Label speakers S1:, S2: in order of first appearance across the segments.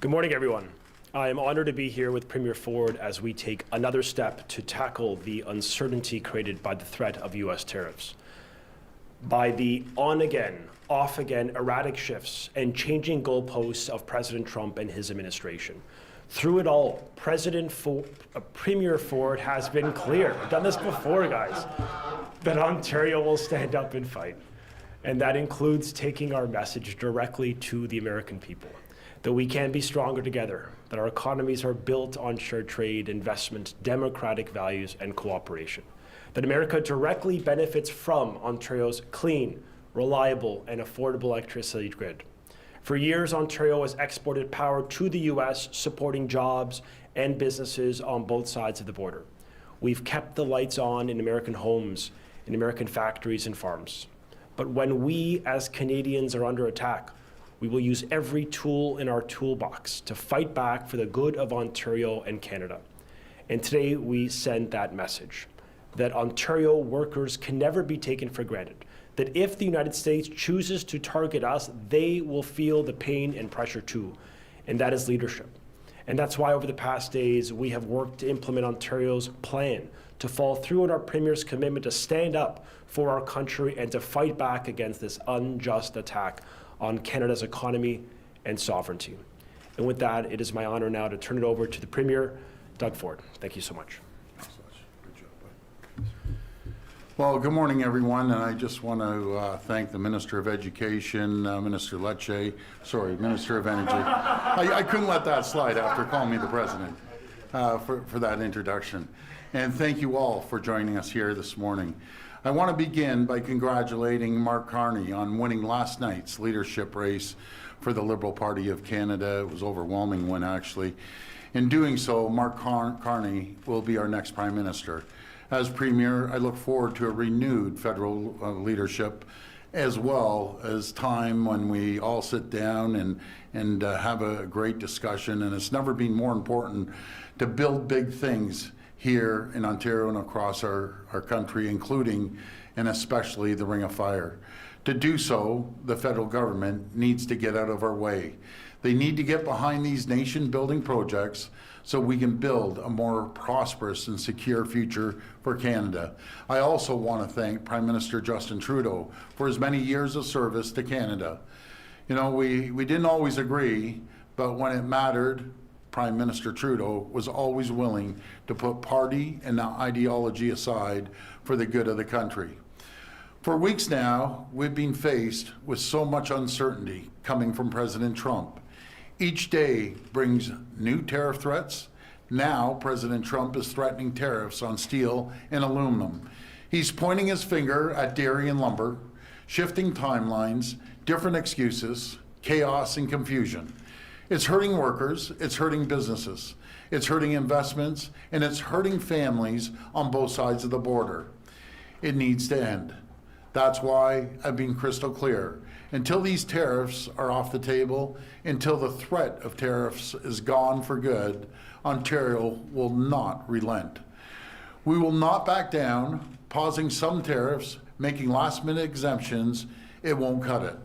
S1: Good morning, everyone. I am honored to be here with Premier Ford as we take another step to tackle the uncertainty created by the threat of U.S. tariffs. By the on-again, off-again erratic shifts and changing goalposts of President Trump and his administration. Through it all, Premier Ford has been clear, I've done this before, guys, that Ontario will stand up and fight. And that includes taking our message directly to the American people, that we can be stronger together, that our economies are built on shared trade, investment, democratic values, and cooperation, that America directly benefits from Ontario's clean, reliable, and affordable electricity grid. For years, Ontario has exported power to the U.S., supporting jobs and businesses on both sides of the border. We've kept the lights on in American homes, in American factories and farms. But when we as Canadians are under attack, we will use every tool in our toolbox to fight back for the good of Ontario and Canada. And today we send that message, that Ontario workers can never be taken for granted, that if the United States chooses to target us, they will feel the pain and pressure too, and that is leadership. And that's why over the past days, we have worked to implement Ontario's plan to follow through on our Premier's commitment to stand up for our country and to fight back against this unjust attack on Canada's economy and sovereignty. And with that, it is my honor now to turn it over to the Premier, Doug Ford. Thank you so much.
S2: Good job, bud. Well, good morning, everyone, and I just want to thank the Minister of Education, Minister Lecce, Minister of Energy. I couldn't let that slide after calling me the President for that introduction. And thank you all for joining us here this morning. I want to begin by congratulating Mark Carney on winning last night's leadership race for the Liberal Party of Canada. It was an overwhelming win, actually. In doing so, Mark Carney will be our next Prime Minister. As Premier, I look forward to a renewed federal leadership, as well as time when we all sit down and have a great discussion. And it's never been more important to build big things here in Ontario and across our country, including and especially the Ring of Fire. To do so, the federal government needs to get out of our way. They need to get behind these nation-building projects so we can build a more prosperous and secure future for Canada. I also want to thank Prime Minister Justin Trudeau for his many years of service to Canada. You know, we didn't always agree, but when it mattered, Prime Minister Trudeau was always willing to put party and ideology aside for the good of the country. For weeks now, we've been faced with so much uncertainty coming from President Trump. Each day brings new tariff threats. Now, President Trump is threatening tariffs on steel and aluminum. He's pointing his finger at dairy and lumber, shifting timelines, different excuses, chaos and confusion. It's hurting workers, it's hurting businesses, it's hurting investments, and it's hurting families on both sides of the border. It needs to end. That's why I've been crystal clear. Until these tariffs are off the table, until the threat of tariffs is gone for good, Ontario will not relent. We will not back down. Pausing some tariffs, making last-minute exemptions, it won't cut it.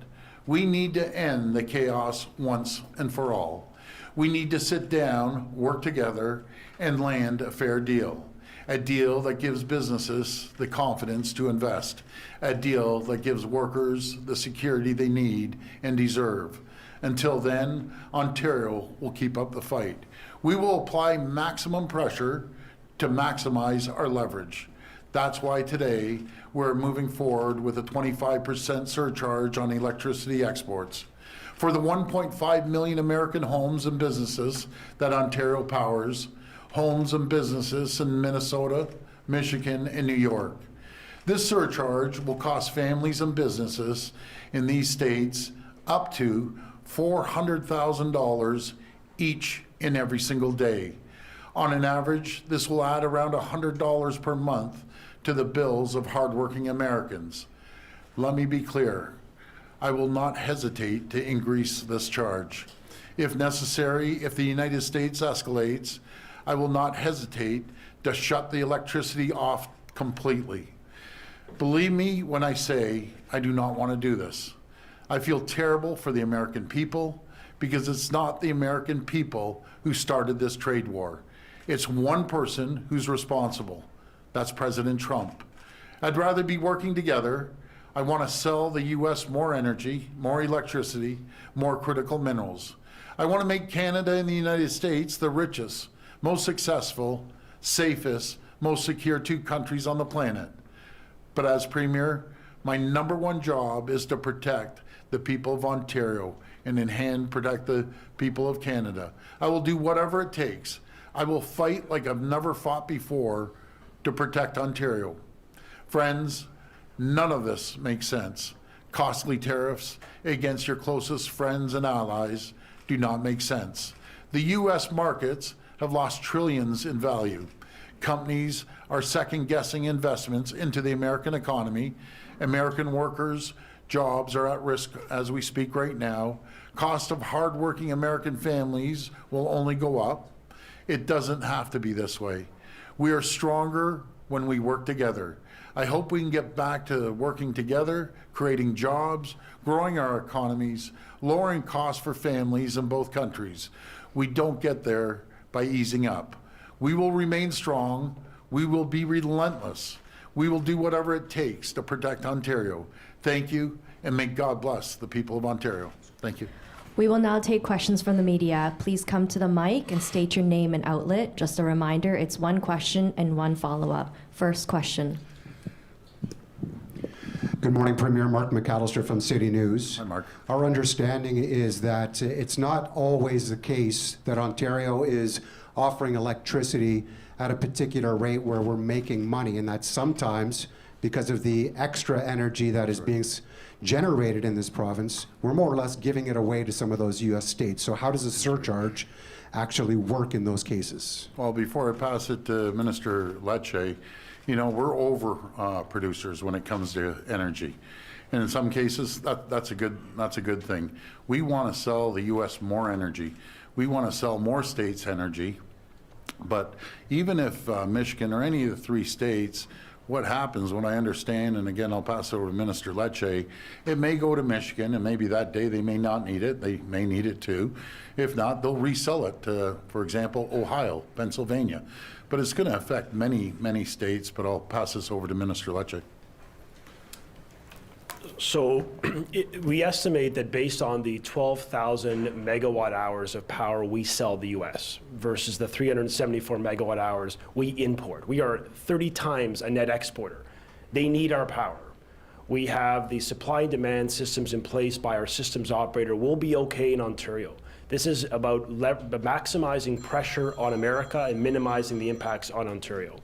S2: We need to end the chaos once and for all. We need to sit down, work together, and land a fair deal. A deal that gives businesses the confidence to invest. A deal that gives workers the security they need and deserve. Until then, Ontario will keep up the fight. We will apply maximum pressure to maximize our leverage. That's why today we're moving forward with a 25% surcharge on electricity exports. For the 1.5 million American homes and businesses that Ontario powers, homes and businesses in Minnesota, Michigan, and New York. This surcharge will cost families and businesses in these states up to $400,000 each and every single day. On an average, this will add around $100 per month to the bills of hardworking Americans. Let me be clear, I will not hesitate to increase this charge. If necessary, if the United States escalates, I will not hesitate to shut the electricity off completely. Believe me when I say I do not want to do this. I feel terrible for the American people because it's not the American people who started this trade war. It's one person who's responsible. That's President Trump. I'd rather be working together. I want to sell the U.S. more energy, more electricity, more critical minerals. I want to make Canada and the United States the richest, most successful, safest, most secure two countries on the planet. But as Premier, my #1 job is to protect the people of Ontario and in hand protect the people of Canada. I will do whatever it takes. I will fight like I've never fought before to protect Ontario. Friends, none of this makes sense. Costly tariffs against your closest friends and allies do not make sense. The U.S. markets have lost trillions in value. Companies are second-guessing investments into the American economy. American workers' jobs are at risk as we speak right now. Cost of hardworking American families will only go up. It doesn't have to be this way. We are stronger when we work together. I hope we can get back to working together, creating jobs, growing our economies, lowering costs for families in both countries. We don't get there by easing up. We will remain strong. We will be relentless. We will do whatever it takes to protect Ontario. Thank you, and may God bless the people of Ontario. Thank you.
S3: We will now take questions from the media. Please come to the mic and state your name and outlet. Just a reminder, it's one question and one follow-up. First question.
S4: Good morning, Premier. Mark McAllister from City News.
S2: Hi, Mark.
S4: Our understanding is that it's not always the case that Ontario is offering electricity at a particular rate where we're making money, and that sometimes, because of the extra energy that is being generated in this province, we're more or less giving it away to some of those U.S. states. So how does a surcharge actually work in those cases?
S2: Well, before I pass it to Minister Lecce, you know, we're over producers when it comes to energy. And in some cases, that's a good thing. We want to sell the U.S. more energy. We want to sell more states energy. But even if Michigan or any of the 3 states, what happens when I understand, and again, I'll pass it over to Minister Lecce, it may go to Michigan, and maybe that day they may not need it. They may need it too. If not, they'll resell it to, for example, Ohio, Pennsylvania. But it's going to affect many, many states, but I'll pass this over to Minister Lecce.
S1: So we estimate that based on the 12,000 megawatt hours of power we sell the U.S. versus the 374 megawatt hours we import, we are 30 times a net exporter. They need our power. We have the supply and demand systems in place by our systems operator. We'll be okay in Ontario. This is about maximizing pressure on America and minimizing the impacts on Ontario.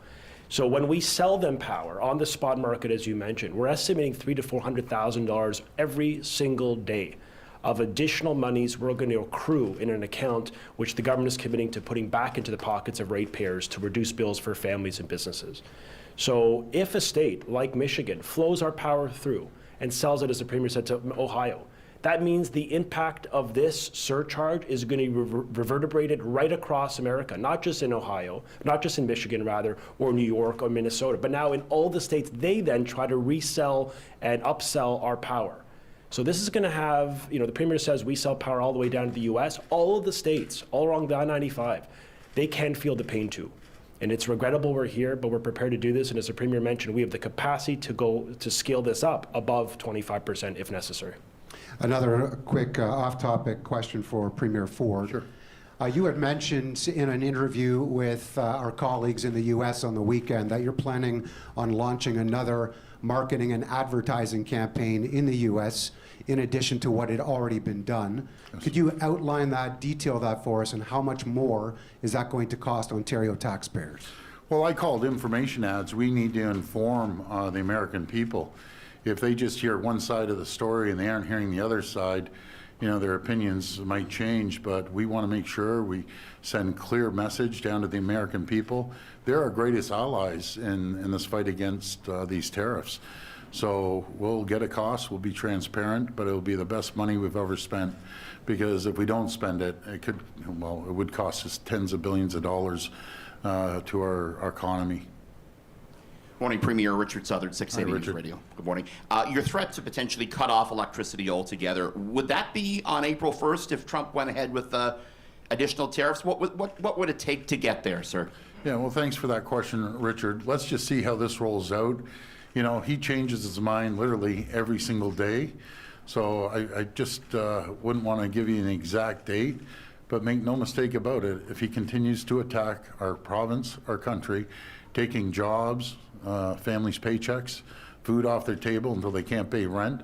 S1: So when we sell them power on the spot market, as you mentioned, we're estimating $300,000 to $400,000 every single day of additional monies we're going to accrue in an account which the government is committing to putting back into the pockets of ratepayers to reduce bills for families and businesses. So if a state like Michigan flows our power through and sells it, as the Premier said, to Ohio, that means the impact of this surcharge is going to be reverberated right across America, not just in Ohio, not just in Michigan, rather, or New York or Minnesota, but now in all the states. They then try to resell and upsell our power. So this is going to have, you know, the Premier says we sell power all the way down to the U.S. All of the states, all along the I-95, they can feel the pain too. And it's regrettable we're here, but we're prepared to do this. And as the Premier mentioned, we have the capacity to scale this up above 25% if necessary.
S4: Another quick off-topic question for Premier Ford.
S2: Sure.
S4: You had mentioned in an interview with our colleagues in the U.S. on the weekend that you're planning on launching another marketing and advertising campaign in the U.S. in addition to what had already been done. Yes. Could you outline that, detail that for us, and how much more is that going to cost Ontario taxpayers?
S2: Well, I called information ads. We need to inform the American people. If they just hear one side of the story and they aren't hearing the other side, you know, their opinions might change, but we want to make sure we send clear message down to the American people. They're our greatest allies in this fight against these tariffs. So we'll get a cost, we'll be transparent, but it'll be the best money we've ever spent, because if we don't spend it, it would cost us tens of billions of dollars to our economy.
S5: Morning, Premier. Richard Southern, 680 News
S2: Richard.
S5: Radio. Good morning. Your threat to potentially cut off electricity altogether, would that be on April 1st if Trump went ahead with additional tariffs? What would it take to get there, sir?
S2: Yeah, well, thanks for that question, Richard. Let's just see how this rolls out. You know, he changes his mind literally every single day. So I just wouldn't want to give you an exact date, but make no mistake about it. If he continues to attack our province, our country, taking jobs, families' paychecks, food off their table until they can't pay rent,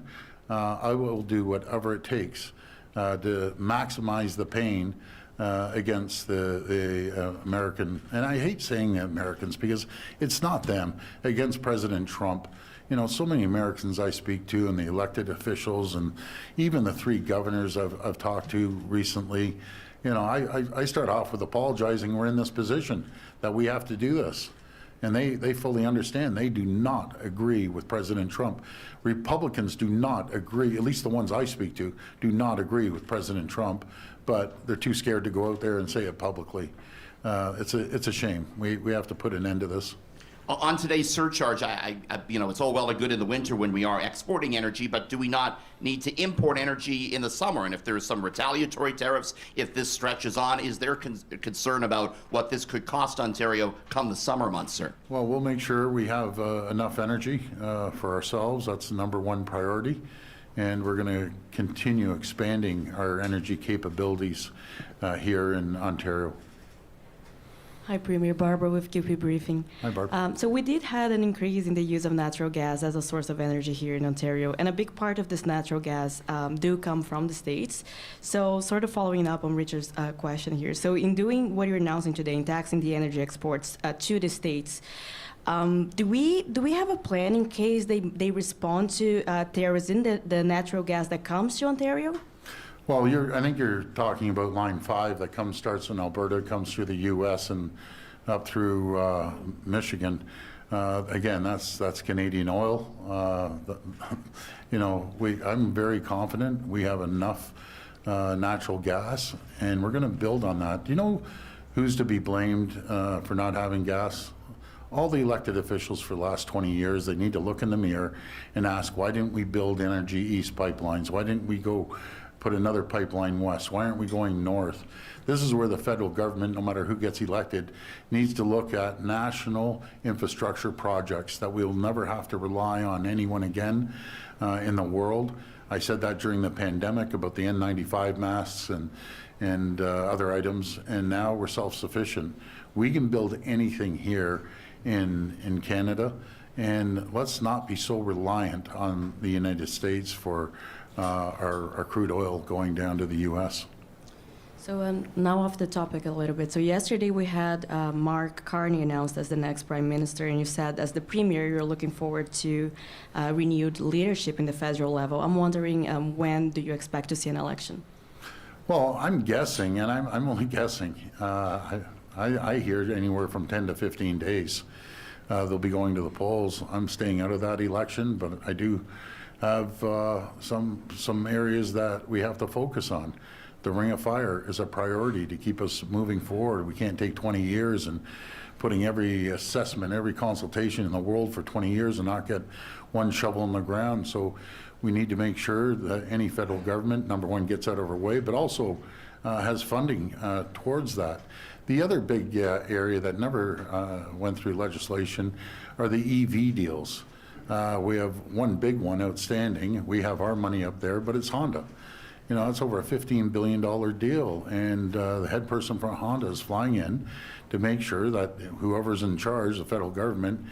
S2: I will do whatever it takes to maximize the pain against the American, and I hate saying the Americans because it's not them, against President Trump. You know, so many Americans I speak to and the elected officials and even the 3 governors I've talked to recently, you know, I start off with apologizing we're in this position, that we have to do this. And they fully understand. They do not agree with President Trump. Republicans do not agree, at least the ones I speak to, do not agree with President Trump, but they're too scared to go out there and say it publicly. It's a shame. We have to put an end to this.
S5: On today's surcharge, you know, it's all well and good in the winter when we are exporting energy, but do we not need to import energy in the summer? And if there is some retaliatory tariffs, if this stretches on, is there concern about what this could cost Ontario come the summer months, sir?
S2: Well, we'll make sure we have enough energy for ourselves. That's the #1 priority. And we're going to continue expanding our energy capabilities here in Ontario.
S6: Hi, Premier. Barbara with QP Briefing.
S2: Hi, Barb.
S6: So we did have an increase in the use of natural gas as a source of energy here in Ontario, and a big part of this natural gas do come from the States. So sort of following up on Richard's question here. So in doing what you're announcing today, in taxing the energy exports to the States, do we have a plan in case they respond to tariffs in the natural gas that comes to Ontario?
S2: Well, I think you're talking about Line 5 that starts in Alberta, comes through the U.S. and up through Michigan. Again, that's Canadian oil. You know, I'm very confident we have enough natural gas, and we're going to build on that. Do you know who's to be blamed for not having gas? All the elected officials for the last 20 years. They need to look in the mirror and ask, why didn't we build Energy East pipelines? Why didn't we go put another pipeline west? Why aren't we going north? This is where the federal government, no matter who gets elected, needs to look at national infrastructure projects that we'll never have to rely on anyone again in the world. I said that during the pandemic about the N95 masks and other items, and now we're self-sufficient. We can build anything here in Canada, and let's not be so reliant on the United States for our crude oil going down to the U.S.
S6: So now off the topic a little bit. So yesterday we had Mark Carney announced as the next Prime Minister, and you said as the Premier you're looking forward to renewed leadership in the federal level. I'm wondering when do you expect to see an election?
S2: Well, I'm guessing, and I'm only guessing. I hear anywhere from 10 to 15 days they'll be going to the polls. I'm staying out of that election, but I do have some areas that we have to focus on. The Ring of Fire is a priority to keep us moving forward. We can't take 20 years and putting every assessment, every consultation in the world for 20 years and not get one shovel in the ground. So we need to make sure that any federal government, #1, gets out of our way, but also has funding towards that. The other big area that never went through legislation are the EV deals. We have one big one outstanding. We have our money up there, but it's Honda. You know, it's over a $15 billion deal, and the head person from Honda is flying in to make sure that whoever's in charge, the federal government,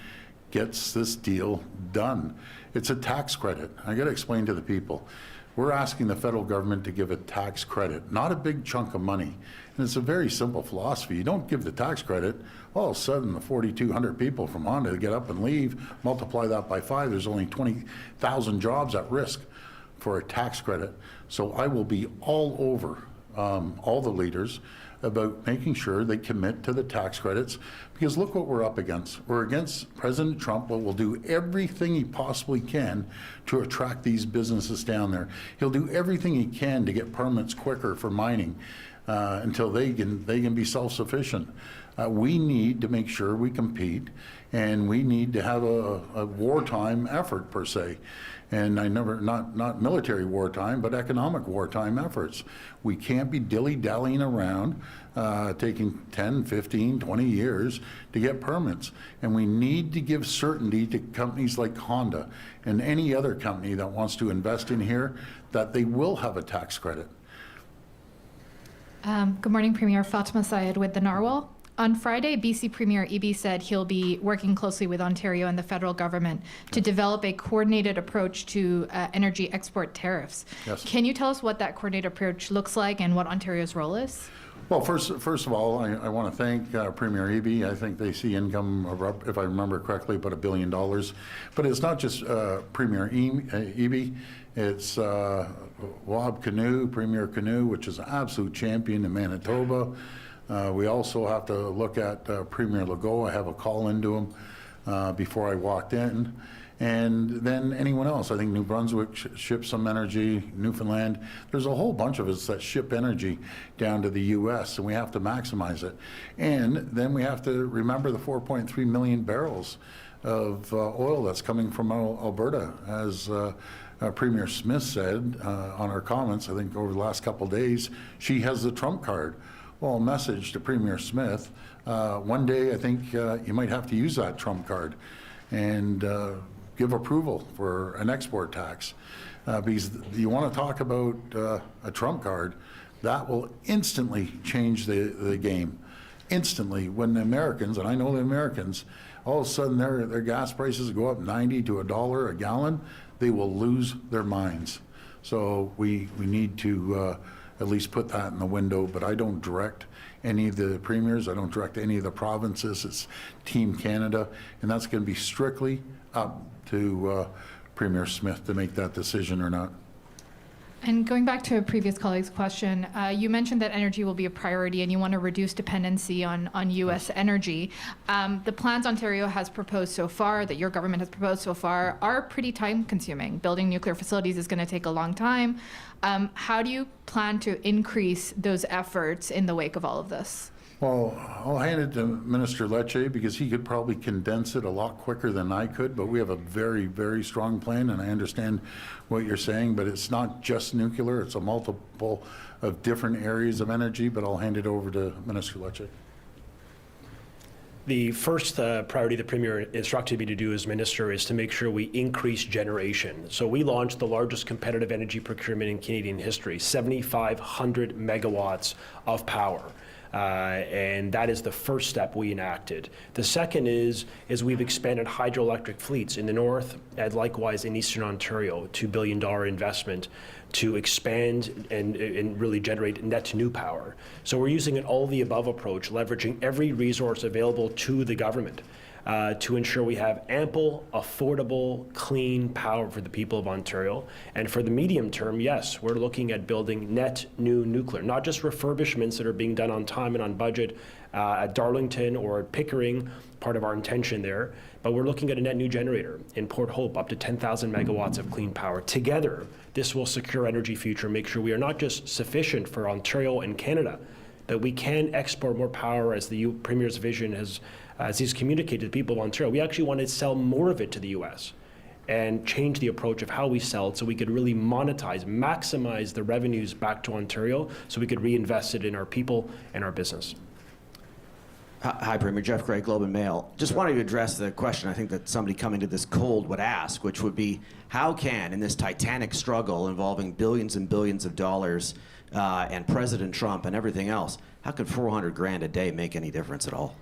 S2: gets this deal done. It's a tax credit. I got to explain to the people. We're asking the federal government to give a tax credit, not a big chunk of money. And it's a very simple philosophy. You don't give the tax credit, all of a sudden the 4,200 people from Honda get up and leave, multiply that by 5, there's only 20,000 jobs at risk for a tax credit. So I will be all over all the leaders about making sure they commit to the tax credits, because look what we're up against. We're against President Trump, but will do everything he possibly can to attract these businesses down there. He'll do everything he can to get permits quicker for mining. until they can be self-sufficient. We need to make sure we compete, and we need to have a wartime effort per se. And not military wartime, but economic wartime efforts. We can't be dilly-dallying around, taking 10, 15, 20 years to get permits. And we need to give certainty to companies like Honda and any other company that wants to invest in here that they will have a tax credit.
S7: Good morning, Premier. Fatima Syed with the Narwhal. On Friday, BC Premier Eby said he'll be working closely with Ontario and the federal government to develop a coordinated approach to energy export tariffs.
S2: Yes.
S7: Can you tell us what that coordinated approach looks like and what Ontario's role is?
S2: Well, first of all, I want to thank Premier Eby. I think they see income of, if I remember correctly, about $1 billion. But it's not just Premier Eby. It's Wab Kinew, Premier Kinew, which is an absolute champion in Manitoba. We also have to look at Premier Legault. I have a call into him before I walked in. And then anyone else. I think New Brunswick ships some energy, Newfoundland. There's a whole bunch of us that ship energy down to the U.S., and we have to maximize it. And then we have to remember the 4.3 million barrels of oil that's coming from Alberta. As Premier Smith said on her comments, I think over the last couple of days, she has the trump card. Well, a message to Premier Smith, one day I think you might have to use that trump card and give approval for an export tax. Because you want to talk about a trump card, that will instantly change the game. Instantly, when the Americans, and I know the Americans, all of a sudden their gas prices go up 90 to $1 a gallon, they will lose their minds. So we need to at least put that in the window, but I don't direct any of the premiers, I don't direct any of the provinces. It's Team Canada, and that's going to be strictly up to Premier Smith to make that decision or not.
S7: And going back to a previous colleague's question, you mentioned that energy will be a priority and you want to reduce dependency on U.S. energy. The plans Ontario has proposed so far, that your government has proposed so far, are pretty time-consuming. Building nuclear facilities is going to take a long time. How do you plan to increase those efforts in the wake of all of this?
S2: Well, I'll hand it to Minister Lecce because he could probably condense it a lot quicker than I could, but we have a very, very strong plan, and I understand what you're saying, but it's not just nuclear, it's a multiple of different areas of energy, but I'll hand it over to Minister Lecce.
S1: The first priority the Premier instructed me to do as Minister is to make sure we increase generation. So we launched the largest competitive energy procurement in Canadian history, 7,500 megawatts of power. And that is the first step we enacted. The second is we've expanded hydroelectric fleets in the north and likewise in eastern Ontario, $2 billion investment to expand and really generate net new power. So we're using an all-the-above approach, leveraging every resource available to the government to ensure we have ample, affordable, clean power for the people of Ontario. And for the medium term, yes, we're looking at building net new nuclear, not just refurbishments that are being done on time and on budget at Darlington or at Pickering, part of our intention there, but we're looking at a net new generator in Port Hope, up to 10,000 megawatts of clean power. Together, this will secure energy future, make sure we are not just sufficient for Ontario and Canada, but we can export more power as the Premier's vision has, as he's communicated to the people of Ontario. We actually want to sell more of it to the U.S. and change the approach of how we sell it so we could really monetize, maximize the revenues back to Ontario so we could reinvest it in our people and our business.
S8: Hi, Premier. Jeff Gray, Globe and Mail. Just wanted to address the question I think that somebody coming to this cold would ask, which would be, how can, in this titanic struggle involving billions and billions of dollars and President Trump and everything else, how could 400 grand a day make any difference at all?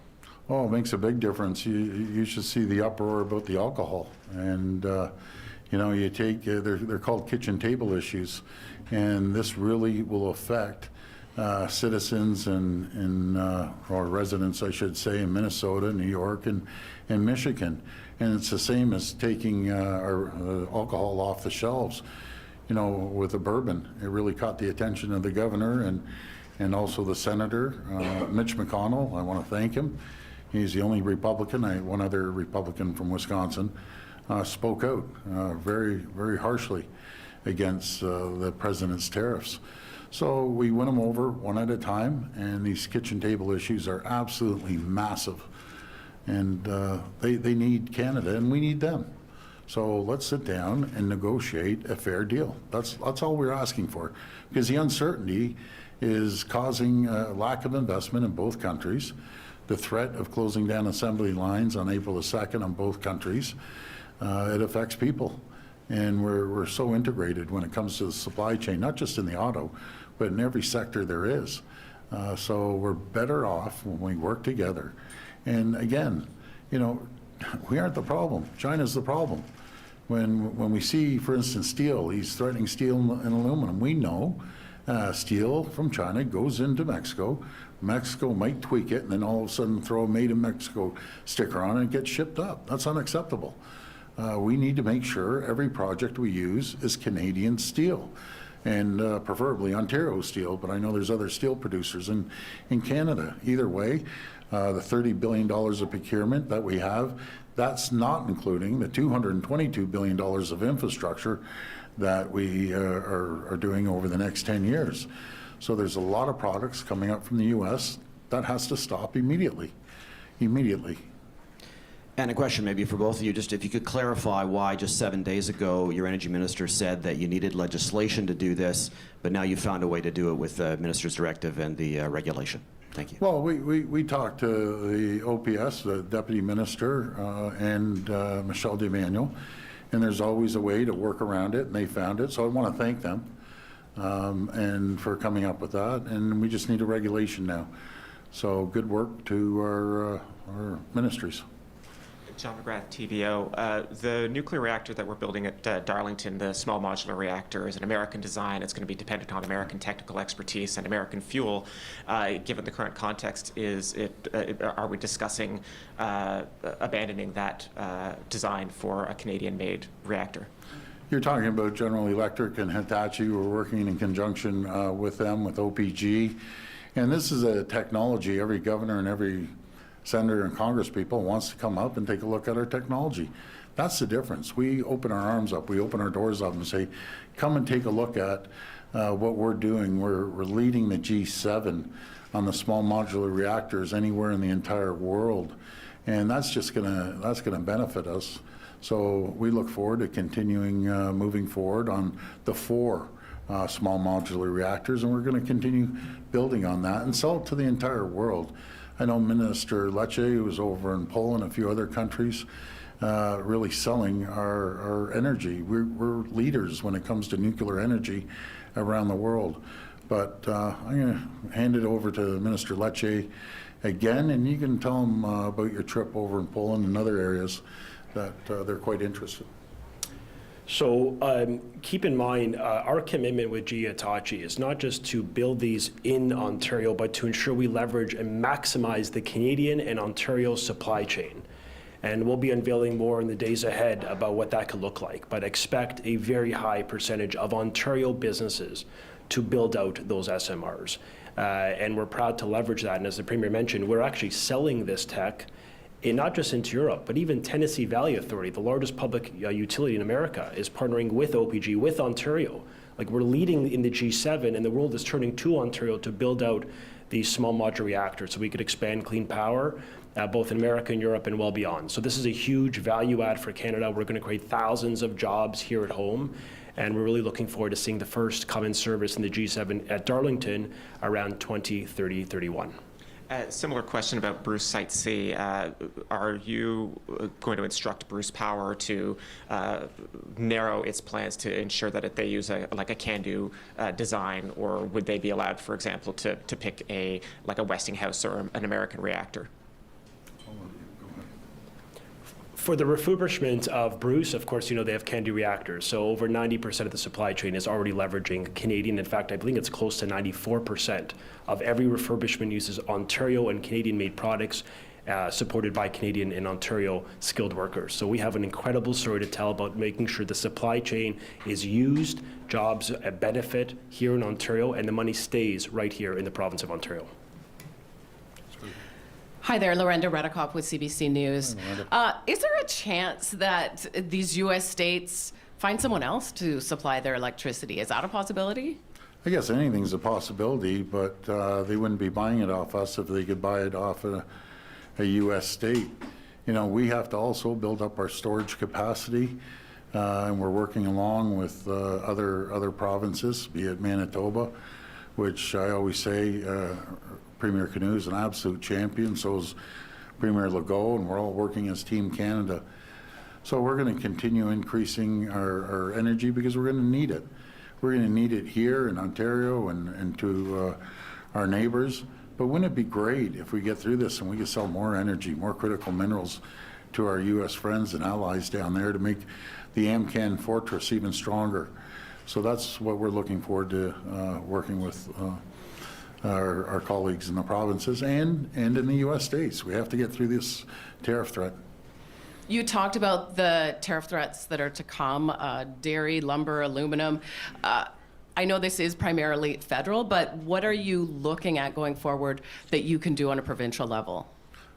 S2: Oh, it makes a big difference. You should see the uproar about the alcohol. And, you know, you take, they're called kitchen table issues, and this really will affect citizens or residents, I should say, in Minnesota, New York, and Michigan. And it's the same as taking our alcohol off the shelves. You know, with the bourbon, it really caught the attention of the governor and also the senator, Mitch McConnell. I want to thank him. He's the only Republican. One other Republican from Wisconsin spoke out very, very harshly against the president's tariffs. So we win them over one at a time, and these kitchen table issues are absolutely massive. And they need Canada, and we need them. So let's sit down and negotiate a fair deal. That's all we're asking for, because the uncertainty is causing a lack of investment in both countries. The threat of closing down assembly lines on April the 2nd on both countries, it affects people. And we're so integrated when it comes to the supply chain, not just in the auto, but in every sector there is. So we're better off when we work together. And again, you know, we aren't the problem. China's the problem. When we see, for instance, steel, he's threatening steel and aluminum. We know steel from China goes into Mexico. Mexico might tweak it and then all of a sudden throw a Made in Mexico sticker on it and get shipped up. That's unacceptable. We need to make sure every project we use is Canadian steel, and preferably Ontario steel, but I know there's other steel producers in Canada. Either way, the $30 billion of procurement that we have, that's not including the $222 billion of infrastructure that we are doing over the next 10 years. So there's a lot of products coming up from the U.S. that has to stop immediately.
S8: And a question maybe for both of you, just if you could clarify why just 7 days ago your energy minister said that you needed legislation to do this, but now you found a way to do it with the minister's directive and the regulation. Thank you.
S2: Well, we talked to the OPS, the deputy minister, and Michelle DeManuel, and there's always a way to work around it, and they found it. So I want to thank them and for coming up with that. And we just need a regulation now. So good work to our ministries.
S9: John McGrath, TVO. The nuclear reactor that we're building at Darlington, the small modular reactor, is an American design. It's going to be dependent on American technical expertise and American fuel. Given the current context, are we discussing abandoning that design for a Canadian-made reactor?
S2: You're talking about General Electric and Hitachi. We're working in conjunction with them, with OPG. And this is a technology every governor and every senator and congresspeople wants to come up and take a look at our technology. That's the difference. We open our arms up, we open our doors up and say, come and take a look at what we're doing. We're leading the G7 on the small modular reactors anywhere in the entire world. And that's just gonna benefit us. So we look forward to continuing moving forward on the 4 small modular reactors, and we're gonna continue building on that and sell it to the entire world. I know Minister Lecce, who was over in Poland, a few other countries, really selling our energy. We're leaders when it comes to nuclear energy around the world. But I'm going to hand it over to Minister Lecce again, and you can tell him about your trip over in Poland and other areas that they're quite interested.
S1: So keep in mind, our commitment with GE Hitachi is not just to build these in Ontario, but to ensure we leverage and maximize the Canadian and Ontario supply chain. And we'll be unveiling more in the days ahead about what that could look like. But expect a very high percentage of Ontario businesses to build out those SMRs. And we're proud to leverage that. And as the Premier mentioned, we're actually selling this tech not just into Europe, but even Tennessee Valley Authority, the largest public utility in America, is partnering with OPG, with Ontario. Like, we're leading in the G7, and the world is turning to Ontario to build out these small modular reactors so we could expand clean power, both in America and Europe and well beyond. So this is a huge value add for Canada. We're going to create thousands of jobs here at home, and we're really looking forward to seeing the first come in service in the G7 at Darlington around 2030-31.
S9: Similar question about Bruce Site C. Are you going to instruct Bruce Power to narrow its plans to ensure that they use a can-do design, or would they be allowed, for example, to pick a Westinghouse or an American reactor?
S1: For the refurbishment of Bruce, of course, they have can-do reactors. So over 90% of the supply chain is already leveraging Canadian. In fact, I believe it's close to 94% of every refurbishment uses Ontario and Canadian-made products supported by Canadian and Ontario skilled workers. So we have an incredible story to tell about making sure the supply chain is used, jobs benefit here in Ontario, and the money stays right here in the province of Ontario.
S10: Hi there, Lorenda Redekop with CBC News. Is there a chance that these U.S. states find someone else to supply their electricity? Is that a possibility?
S2: I guess anything's a possibility, but they wouldn't be buying it off us if they could buy it off a U.S. state. You know, we have to also build up our storage capacity, and we're working along with other provinces, be it Manitoba, which I always say Premier Canoe is an absolute champion, so is Premier Legault, and we're all working as Team Canada. So we're going to continue increasing our energy because we're going to need it. We're going to need it here in Ontario and to our neighbors. But wouldn't it be great if we get through this and we can sell more energy, more critical minerals to our U.S. friends and allies down there to make the AMCAN fortress even stronger? So that's what we're looking forward to working with our colleagues in the provinces and in the U.S. states. We have to get through this tariff threat.
S10: You talked about the tariff threats that are to come, dairy, lumber, aluminum. I know this is primarily federal, but what are you looking at going forward that you can do on a provincial level?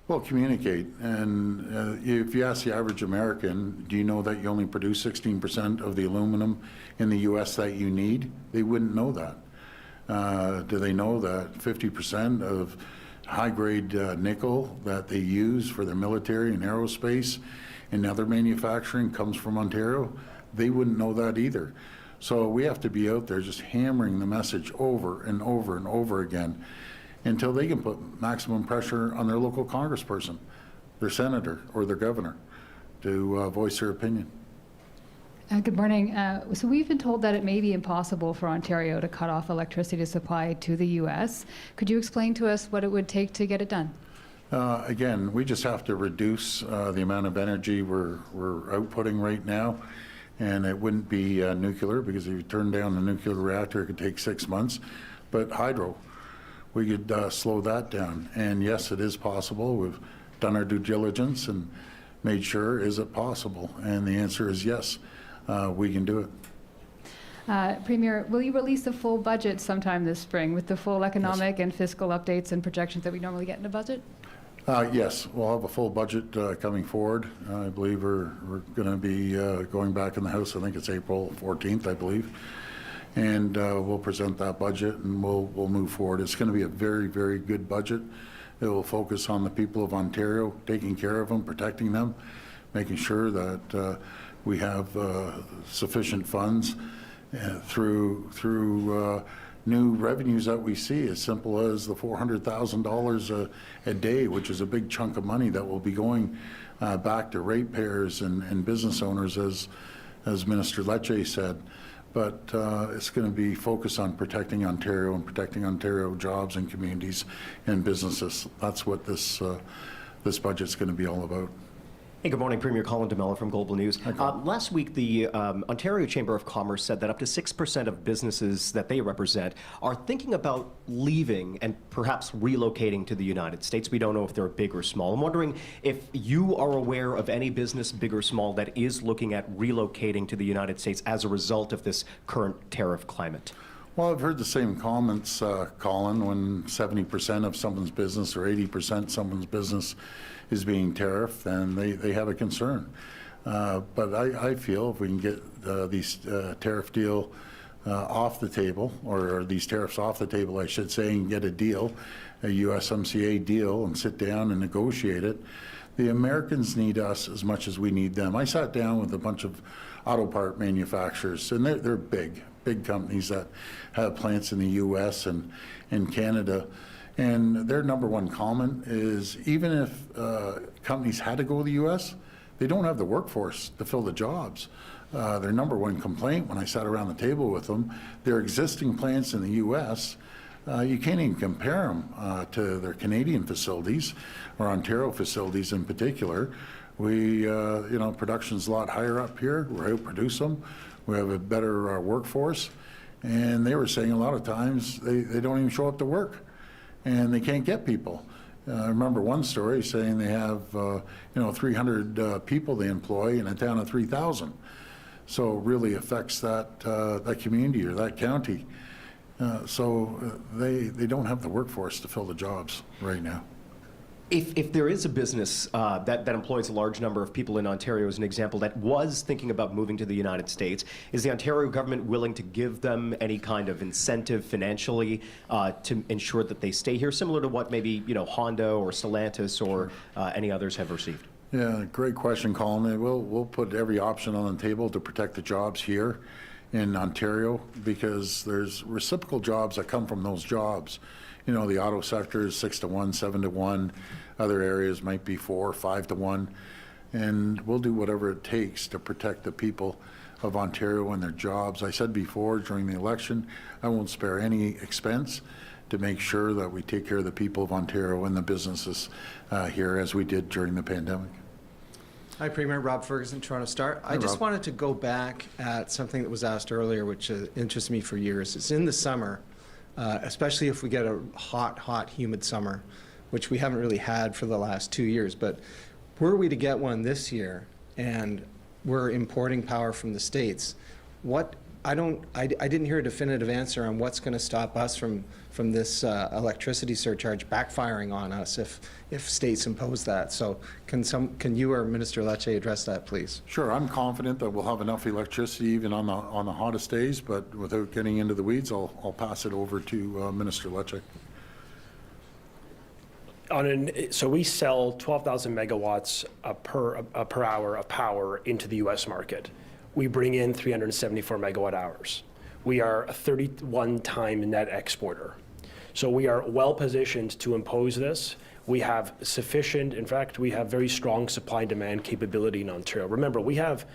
S2: Well, communicate. And if you ask the average American, do you know that you only produce 16% of the aluminum in the U.S. that you need? They wouldn't know that. Do they know that 50% of high-grade nickel that they use for their military and aerospace and other manufacturing comes from Ontario? They wouldn't know that either. So we have to be out there just hammering the message over and over and over again until they can put maximum pressure on their local congressperson, their senator, or their governor to voice their opinion.
S11: Good morning. So we've been told that it may be impossible for Ontario to cut off electricity supply to the U.S. Could you explain to us what it would take to get it done?
S2: Again, we just have to reduce the amount of energy we're outputting right now, and it wouldn't be nuclear, because if you turn down a nuclear reactor, it could take 6 months. But hydro, we could slow that down. And yes, it is possible. We've done our due diligence and made sure, is it possible? And the answer is yes. We can do it.
S11: Premier, will you release a full budget sometime this spring with the full economic and fiscal updates and projections that we normally get in a budget?
S2: Yes, we'll have a full budget coming forward. I believe we're going to be going back in the House. I think it's April 14th, I believe. And we'll present that budget and we'll move forward. It's going to be a very, very good budget. It will focus on the people of Ontario, taking care of them, protecting them, making sure that we have sufficient funds through new revenues that we see, as simple as the $400,000 a day, which is a big chunk of money that will be going back to ratepayers and business owners, as Minister Lecce said. But it's going to be focused on protecting Ontario and protecting Ontario jobs and communities and businesses. That's what this budget's going to be all about.
S12: Hey, good morning, Premier Colin DeMello from Global News. Last week, the Ontario Chamber of Commerce said that up to 6% of businesses that they represent are thinking about leaving and perhaps relocating to the United States. We don't know if they're big or small. I'm wondering if you are aware of any business, big or small, that is looking at relocating to the United States as a result of this current tariff climate.
S2: Well, I've heard the same comments, Colin, when 70% of someone's business or 80% someone's business is being tariffed, and they have a concern. But I feel if we can get these tariff deal off the table, or these tariffs off the table, I should say, and get a deal, a USMCA deal, and sit down and negotiate it, the Americans need us as much as we need them. I sat down with a bunch of auto part manufacturers, and they're big companies that have plants in the U.S. and in Canada. And their number one comment is, even if companies had to go to the U.S., they don't have the workforce to fill the jobs. Their number one complaint when I sat around the table with them, their existing plants in the U.S., you can't even compare them to their Canadian facilities or Ontario facilities in particular. Production's a lot higher up here. We outproduce them. We have a better workforce. And they were saying a lot of times they don't even show up to work, and they can't get people. I remember one story saying they have 300 people they employ in a town of 3,000. So it really affects that community or that county. So they don't have the workforce to fill the jobs right now.
S12: If there is a business that employs a large number of people in Ontario, as an example, that was thinking about moving to the United States, is the Ontario government willing to give them any kind of incentive financially to ensure that they stay here, similar to what maybe Honda or Stellantis or any others have received?
S2: Yeah, great question, Colin. We'll put every option on the table to protect the jobs here in Ontario, because there's reciprocal jobs that come from those jobs. The auto sector is 6 to 1, 7 to 1. Other areas might be 4 or 5 to 1. And we'll do whatever it takes to protect the people of Ontario and their jobs. I said before, during the election, I won't spare any expense to make sure that we take care of the people of Ontario and the businesses here, as we did during the pandemic.
S13: Hi, Premier. Rob Ferguson, Toronto Star. I just wanted to go back at something that was asked earlier, which interests me for years. It's in the summer, especially if we get a hot, humid summer, which we haven't really had for the last 2 years. But were we to get one this year and we're importing power from the States, I didn't hear a definitive answer on what's going to stop us from this electricity surcharge backfiring on us if states impose that. So can you or Minister Lecce address that, please?
S2: Sure, I'm confident that we'll have enough electricity even on the hottest days, but without getting into the weeds, I'll pass it over to Minister Lecce.
S1: So we sell 12,000 megawatts per hour of power into the U.S. market. We bring in 374 megawatt hours. We are a 31-time net exporter. So we are well positioned to impose this. We have sufficient, in fact, we have very strong supply and demand capability in Ontario. Remember, we have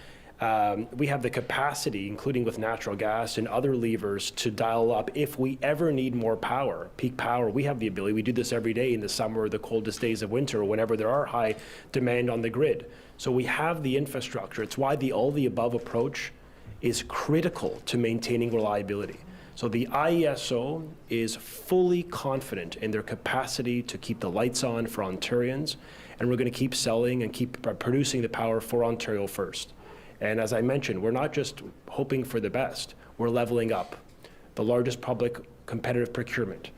S1: the capacity, including with natural gas and other levers, to dial up if we ever need more power, peak power. We have the ability. We do this every day in the summer or the coldest days of winter, or whenever there are high demand on the grid. So we have the infrastructure. It's why the all the above approach is critical to maintaining reliability. So the IESO is fully confident in their capacity to keep the lights on for Ontarians, and we're going to keep selling and keep producing the power for Ontario first. And as I mentioned, we're not just hoping for the best, we're leveling up. The largest public competitive procurement,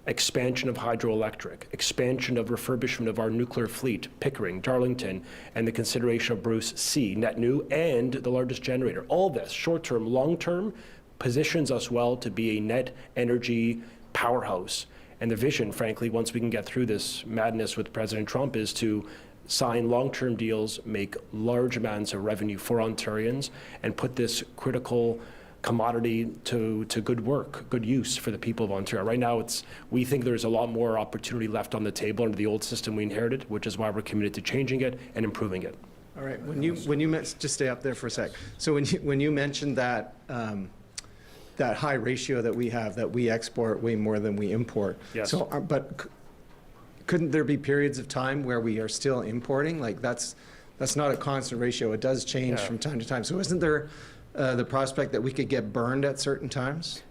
S1: expansion of hydroelectric, expansion of refurbishment of our nuclear fleet, Pickering, Darlington, and the consideration of Bruce C, net new, and the largest generator. All this, short-term, long-term, positions us well to be a net energy powerhouse. And the vision, frankly, once we can get through this madness with President Trump, is to sign long-term deals, make large amounts of revenue for Ontarians, and put this critical commodity to good work, good use for the people of Ontario. Right now, we think there's a lot more opportunity left on the table under the old system we inherited, which is why we're committed to changing it and improving it.
S13: All right. When you just stay up there for a sec. So when you mentioned that that high ratio that we have, that we export way more than we import.
S1: Yes.
S13: So, but couldn't there be periods of time where we are still importing? Like that's not a constant ratio. It does change from time to time. So isn't there the prospect that we could get burned at certain times?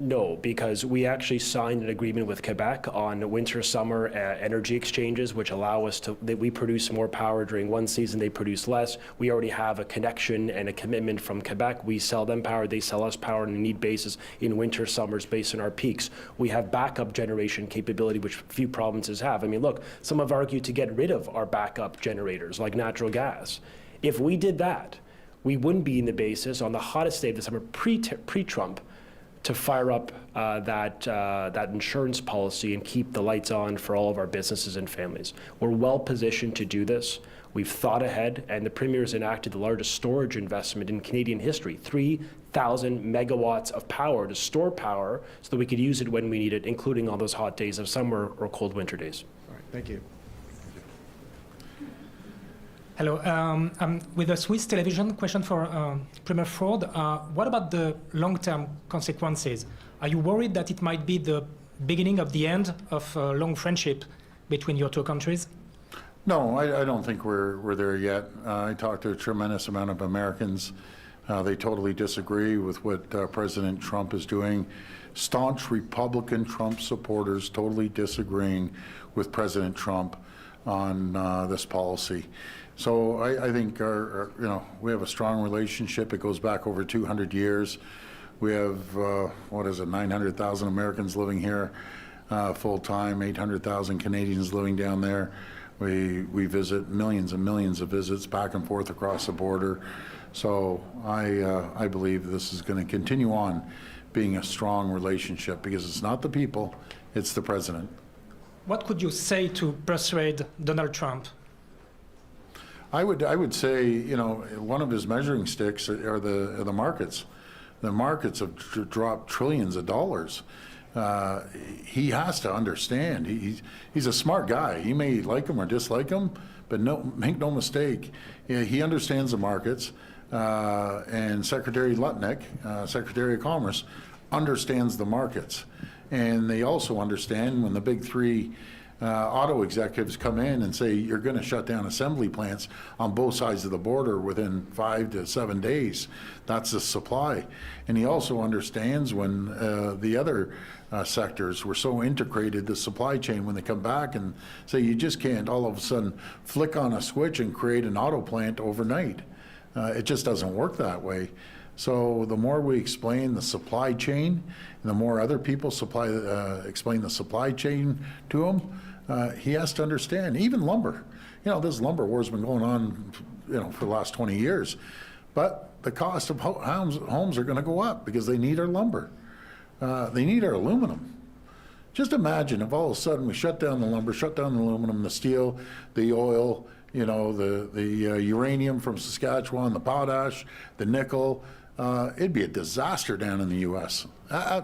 S1: No, because we actually signed an agreement with Quebec on winter-summer energy exchanges, which allow us that we produce more power during one season, they produce less. We already have a connection and a commitment from Quebec. We sell them power, they sell us power on a need basis in winter, summers based on our peaks. We have backup generation capability, which few provinces have. I mean, look, some have argued to get rid of our backup generators, like natural gas. If we did that, we wouldn't be in the basis on the hottest day of the summer, pre-Trump, to fire up that insurance policy and keep the lights on for all of our businesses and families. We're well positioned to do this. We've thought ahead, and the Premier has enacted the largest storage investment in Canadian history, 3,000 megawatts of power to store power so that we could use it when we need it, including on those hot days of summer or cold winter days.
S13: All right, thank you.
S14: Hello, with a Swiss television question for Premier Ford. What about the long-term consequences? Are you worried that it might be the beginning of the end of a long friendship between your two countries?
S2: No, I don't think we're there yet. I talked to a tremendous amount of Americans. They totally disagree with what President Trump is doing. Staunch Republican Trump supporters totally disagreeing with President Trump on this policy. So I think we have a strong relationship. It goes back over 200 years. We have, 900,000 Americans living here. full-time, 800,000 Canadians living down there. We visit millions and millions of visits back and forth across the border. So I believe this is going to continue on being a strong relationship because it's not the people, it's the president.
S14: What could you say to persuade Donald Trump?
S2: I would say, you know, one of his measuring sticks are the markets. The markets have dropped trillions of dollars. He has to understand. He's a smart guy. You may like him or dislike him, but make no mistake, he understands the markets. And Secretary Lutnick, Secretary of Commerce, understands the markets. And they also understand when the big three auto executives come in and say you're going to shut down assembly plants on both sides of the border within 5 to 7 days. That's the supply. And he also understands when the other sectors were so integrated, the supply chain, when they come back and say you just can't all of a sudden flick on a switch and create an auto plant overnight. It just doesn't work that way. So the more we explain the supply chain, and the more other people explain the supply chain to him, he has to understand. Even lumber. You know, this lumber war's been going on, you know, for the last 20 years. But the cost of homes are going to go up because they need our lumber. They need our aluminum. Just imagine if all of a sudden we shut down the lumber, shut down the aluminum, the steel, the oil, you know, the uranium from Saskatchewan, the potash, the nickel. It'd be a disaster down in the U.S.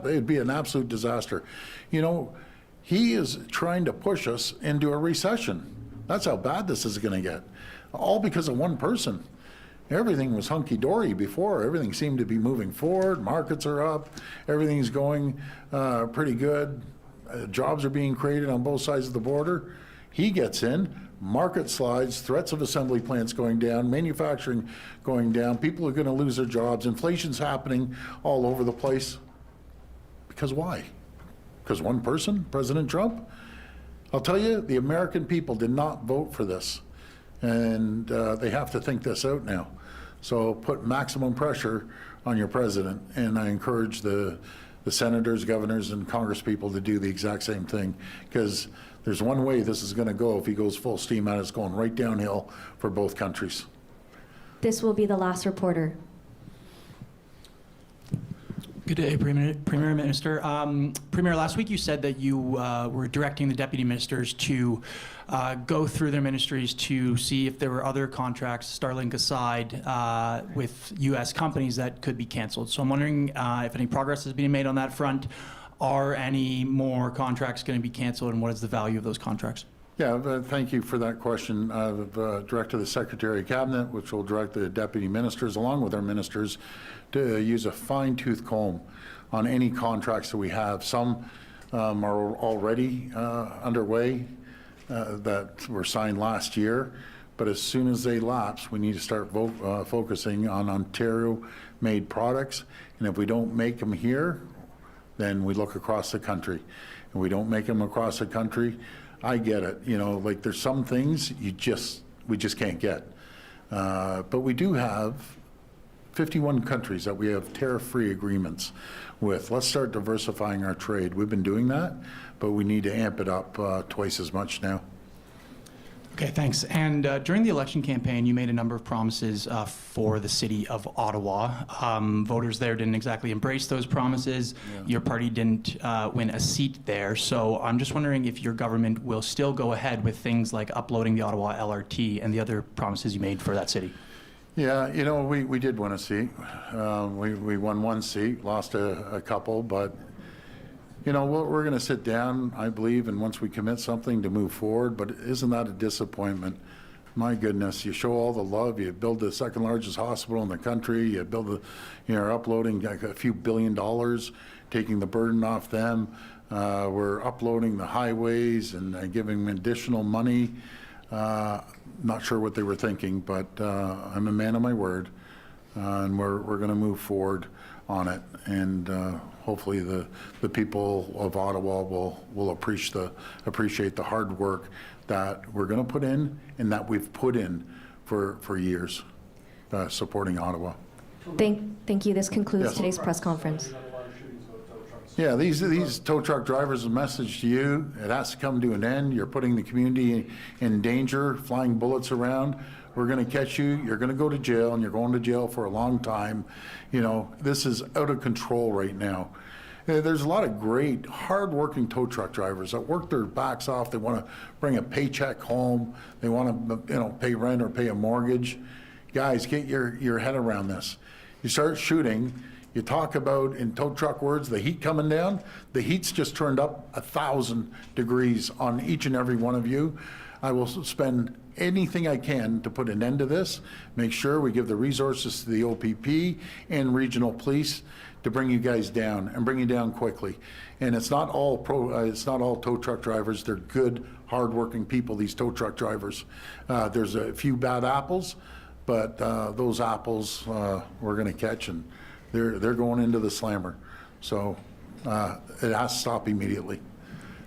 S2: It'd be an absolute disaster. You know, he is trying to push us into a recession. That's how bad this is going to get. All because of one person. Everything was hunky-dory before. Everything seemed to be moving forward. Markets are up. Everything's going pretty good. Jobs are being created on both sides of the border. He gets in. Market slides, threats of assembly plants going down, manufacturing going down, people are going to lose their jobs, inflation's happening all over the place. Because why? Because one person, President Trump? I'll tell you, the American people did not vote for this, and they have to think this out now. So put maximum pressure on your president, and I encourage the senators, governors, and congresspeople to do the exact same thing, because there's one way this is going to go. If he goes full steam at it, it's going right downhill for both countries.
S3: This will be the last reporter.
S15: Good day, Premier Minister. Premier, last week you said that you were directing the deputy ministers to go through their ministries to see if there were other contracts, Starlink aside, with U.S. companies that could be canceled. So I'm wondering if any progress has been made on that front. Are any more contracts going to be canceled, and what is the value of those contracts?
S2: Yeah, thank you for that question. I've directed the Secretary of Cabinet, which will direct the deputy ministers, along with our ministers, to use a fine-tooth comb on any contracts that we have. Some are already underway that were signed last year, but as soon as they lapse, we need to start focusing on Ontario-made products, and if we don't make them here, then we look across the country. And we don't make them across the country. I get it, you know, like there's some things we just can't get. But we do have 51 countries that we have tariff-free agreements with. Let's start diversifying our trade. We've been doing that, but we need to amp it up twice as much now.
S15: Okay, thanks. And during the election campaign, you made a number of promises for the city of Ottawa. Voters there didn't exactly embrace those promises. Yeah. Your party didn't win a seat there. So I'm just wondering if your government will still go ahead with things like uploading the Ottawa LRT and the other promises you made for that city.
S2: Yeah, you know, we did win a seat. We won one seat, lost a couple, but you know, we're going to sit down, I believe, and once we commit something to move forward, but isn't that a disappointment? My goodness, you show all the love, you build the second largest hospital in the country, you build you're uploading like a few $1 billion, taking the burden off them. We're uploading the highways and giving them additional money. Not sure what they were thinking, but I'm a man of my word, and we're going to move forward on it, and hopefully the people of Ottawa will appreciate the hard work that we're going to put in and that we've put in for years supporting Ottawa.
S3: Thank you. This concludes today's press conference.
S2: Yeah, these tow truck drivers, a message to you, it has to come to an end. You're putting the community in danger, flying bullets around. We're going to catch you, you're going to go to jail, and you're going to jail for a long time. You know, this is out of control right now. There's a lot of great, hard-working tow truck drivers that work their backs off. They want to bring a paycheck home. They want to, you know, pay rent or pay a mortgage. Guys, get your head around this. You start shooting. You talk about, in tow truck words, the heat coming down. The heat's just turned up 1,000 degrees on each and every one of you. I will spend anything I can to put an end to this. Make sure we give the resources to the OPP and regional police to bring you guys down and bring you down quickly. And it's not all tow truck drivers. They're good, hardworking people, these tow truck drivers. There's a few bad apples, but those apples we're going to catch, and they're going into the slammer. So it has to stop immediately.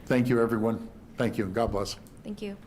S2: Thank you, everyone. Thank you, and God bless.
S3: Thank you.